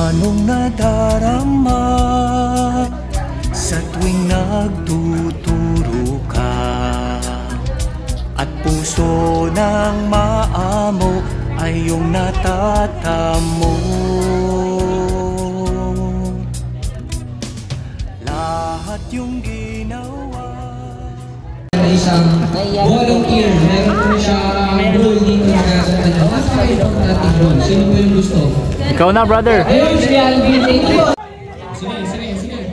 Anong nadarama sa tuwing nagtuturo ka? At puso ng maamo ay iyong natatamo. Lahat yung ginawa. Isang volunteer, meron po siya role dito na nasa kayo natin role. Sino po yung gusto? Ikaw na, brother. Ayun, si Alvin. Sige, sige, sige.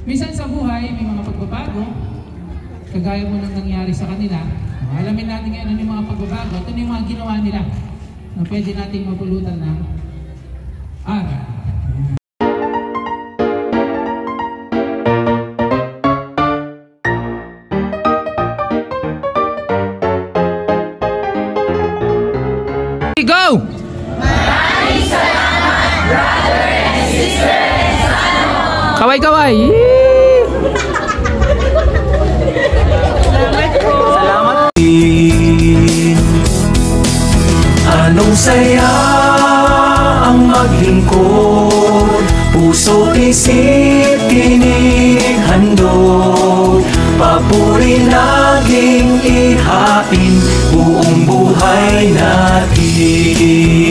Minsan sa buhay, may mga pagbabago, kagaya mo nang nangyari sa kanila. Alamin natin ngayon ano yung mga pagbabago, ito yung mga ginawa nila na pwede nating mapulutan ng aral. Go! Maraming salamat, brother and sister and son. Kaway-kaway! Salamat po! Salamat! Anong saya ang maglingkod, puso't isip tinig handog, papuri laging ihain buong buhay natin.